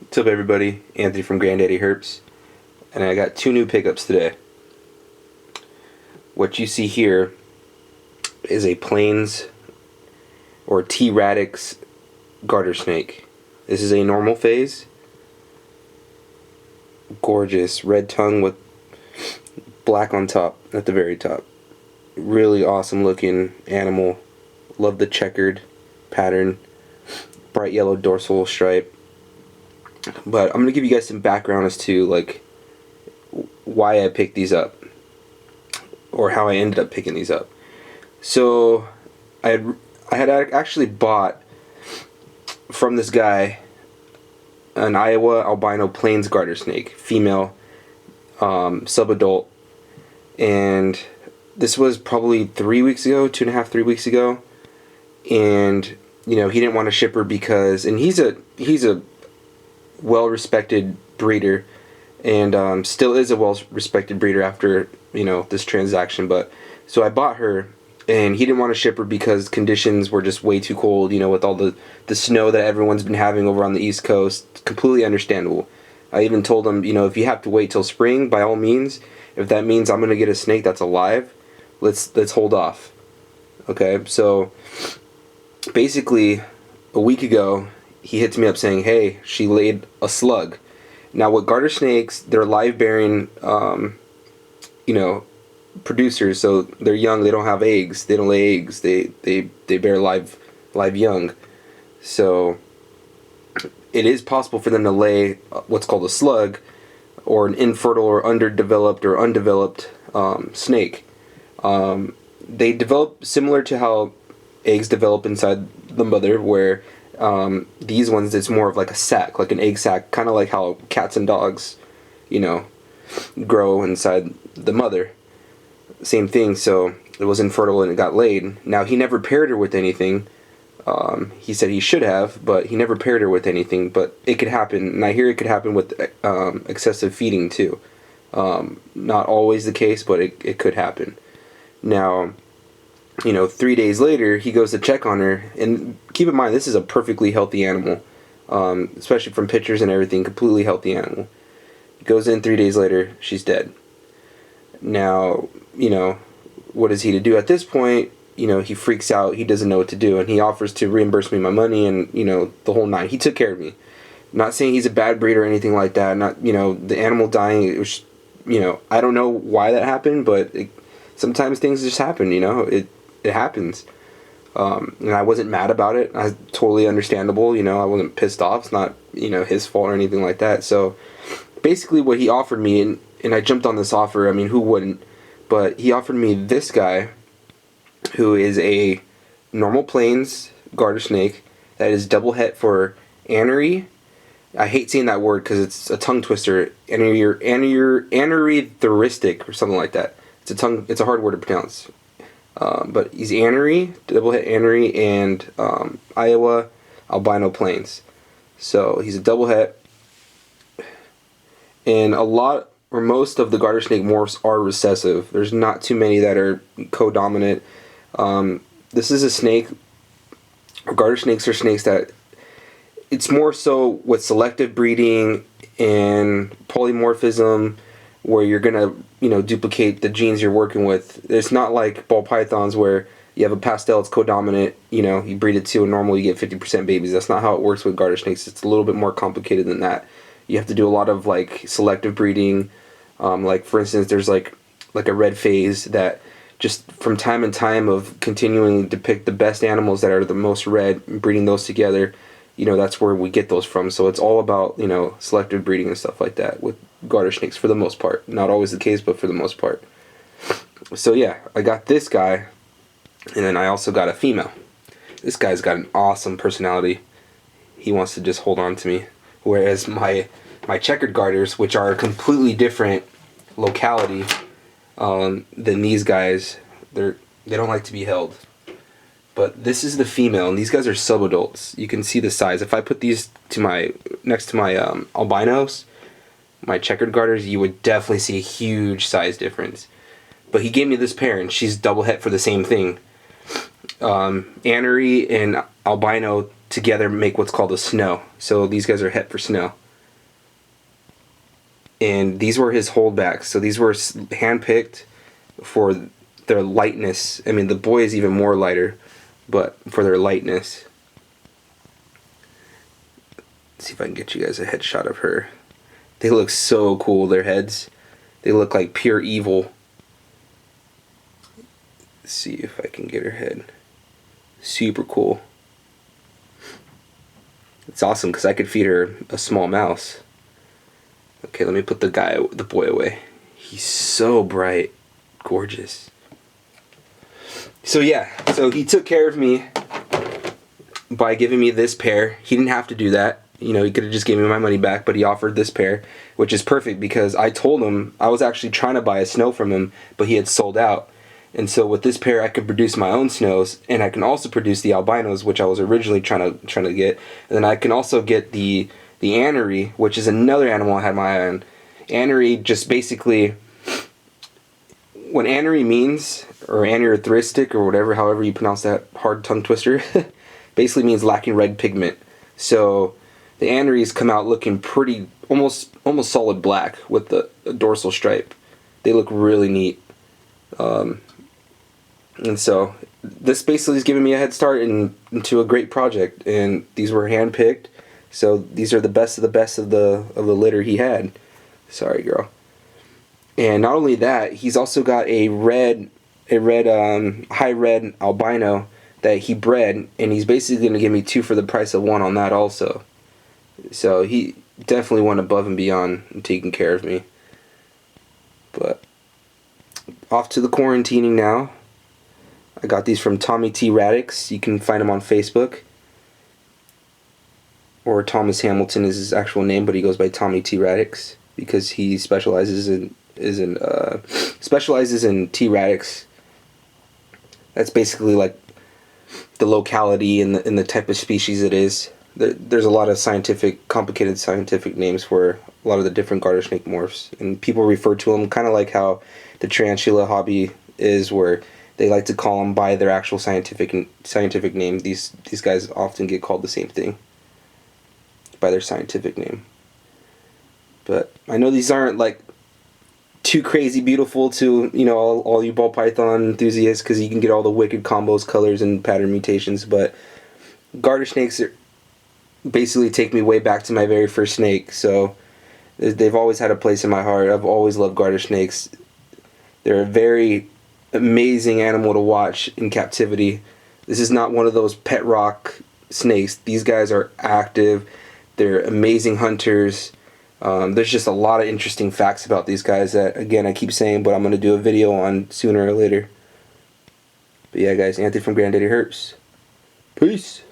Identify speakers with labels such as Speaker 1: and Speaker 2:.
Speaker 1: What's up, everybody? Anthony from Granddaddy Herps, and I got two new pickups today. What you see here is a plains or T-radix garter snake. This is a normal phase. Gorgeous red tongue with black on top, at the very top. Really awesome looking animal. Love the checkered pattern. Bright yellow dorsal stripe. But I'm going to give you guys some background as to like why I picked these up, or how I ended up picking these up. So I had actually bought from this guy an Iowa albino plains garter snake, female, subadult, and this was probably 3 weeks ago, 2.5, 3 weeks ago. And you know, he didn't want to ship her because, and he's a well-respected breeder, and still is a well-respected breeder after, you know, this transaction. But so I bought her, and he didn't want to ship her because conditions were just way too cold, you know, with all the snow that everyone's been having over on the East Coast. Completely understandable. I even told him, you know, if you have to wait till spring, by all means. If that means I'm gonna get a snake that's alive, let's hold off. Okay, so basically a week ago he hits me up saying, hey, she laid a slug. Now with garter snakes, they're live bearing you know, producers, so they're young, they don't have eggs, they don't lay eggs, they bear live young. So it is possible for them to lay what's called a slug, or an infertile or underdeveloped or undeveloped snake. They develop similar to how eggs develop inside the mother, where these ones, it's more of like a sac, like an egg sac, kind of like how cats and dogs, you know, grow inside the mother. Same thing. So it was infertile and it got laid. Now he never paired her with anything. He said he should have, but he never paired her with anything. But it could happen, and I hear it could happen with excessive feeding too. Not always the case, but it could happen. Now, you know, 3 days later, he goes to check on her, and keep in mind, this is a perfectly healthy animal, especially from pictures and everything, completely healthy animal. He goes in 3 days later, she's dead. Now, you know, what is he to do at this point? You know, he freaks out, he doesn't know what to do, and he offers to reimburse me my money and, you know, the whole nine. He took care of me. Not saying he's a bad breeder or anything like that, not, you know, the animal dying, it was, you know, I don't know why that happened, but sometimes things just happen, you know, it happens. And I wasn't mad about it. I was totally understandable, you know, I wasn't pissed off. It's not, you know, his fault or anything like that. So basically what he offered me, and I jumped on this offer, I mean, who wouldn't? But he offered me this guy, who is a normal plains garter snake that is double het for I hate saying that word because it's a tongue twister, anerythristic or something like that. It's a hard word to pronounce. But he's double het anery, and Iowa albino plains. So he's a double het, and most of the garter snake morphs are recessive. There's not too many that are co-dominant. This is a snake, or garter snakes are snakes that, it's more so with selective breeding and polymorphism, where you're gonna, you know, duplicate the genes you're working with. It's not like ball pythons where you have a pastel, it's co-dominant, you know, you breed it to a normal, you get 50% babies. That's not how it works with garter snakes. It's a little bit more complicated than that. You have to do a lot of like selective breeding. Like for instance, there's like a red phase that just from time and time of continuing to depict the best animals that are the most red, and breeding those together, you know, that's where we get those from. So it's all about, you know, selective breeding and stuff like that with garter snakes for the most part. Not always the case, but for the most part. So yeah, I got this guy, and then I also got a female. This guy's got an awesome personality. He wants to just hold on to me. Whereas my checkered garters, which are a completely different locality than these guys, they don't like to be held. But this is the female, and these guys are subadults. You can see the size. If I put these next to my albinos, my checkered garters, you would definitely see a huge size difference. But he gave me this pair, and she's double het for the same thing. Anery and albino together make what's called a snow. So these guys are het for snow. and these were his holdbacks. So these were handpicked for their lightness. I mean, the boy is even more lighter, but for their lightness. Let's see if I can get you guys a headshot of her. They look so cool, their heads. They look like pure evil. Let's see if I can get her head. Super cool. It's awesome because I could feed her a small mouse. Okay, let me put the boy away. He's so bright. Gorgeous. So yeah, so he took care of me by giving me this pair. He didn't have to do that. You know, he could have just gave me my money back, but he offered this pair, which is perfect because I told him I was actually trying to buy a snow from him, but he had sold out. And so with this pair, I could produce my own snows, and I can also produce the albinos, which I was originally trying to get. And then I can also get the anery, which is another animal I had my eye on. Anery just basically, what anery means, or anerythristic, or whatever, however you pronounce that hard tongue twister, basically means lacking red pigment. So the aneries come out looking pretty, almost solid black with the dorsal stripe. They look really neat. And so this basically is giving me a head start into a great project. And these were hand-picked. So these are the best of the litter he had. Sorry, girl. And not only that, he's also got a high red albino that he bred, and he's basically going to give me 2 for the price of 1 on that also. So he definitely went above and beyond in taking care of me. But off to the quarantining now. I got these from Tommy T. Radix. You can find him on Facebook. Or Thomas Hamilton is his actual name, but he goes by Tommy T. Radix because he specializes in T. Radix. That's basically like the locality and the type of species it is. There's a lot of complicated scientific names for a lot of the different garter snake morphs, and people refer to them kind of like how the tarantula hobby is, where they like to call them by their actual scientific name. These guys often get called the same thing by their scientific name. But I know these aren't like too crazy beautiful to, you know, all you ball python enthusiasts, because you can get all the wicked combos, colors, and pattern mutations. But garter snakes basically take me way back to my very first snake, so they've always had a place in my heart. I've always loved garter snakes. They're a very amazing animal to watch in captivity. This is not one of those pet rock snakes. These guys are active. They're amazing hunters. There's just a lot of interesting facts about these guys that, again, I keep saying, but I'm going to do a video on sooner or later. But yeah, guys, Anthony from Granddaddy Herps. Peace.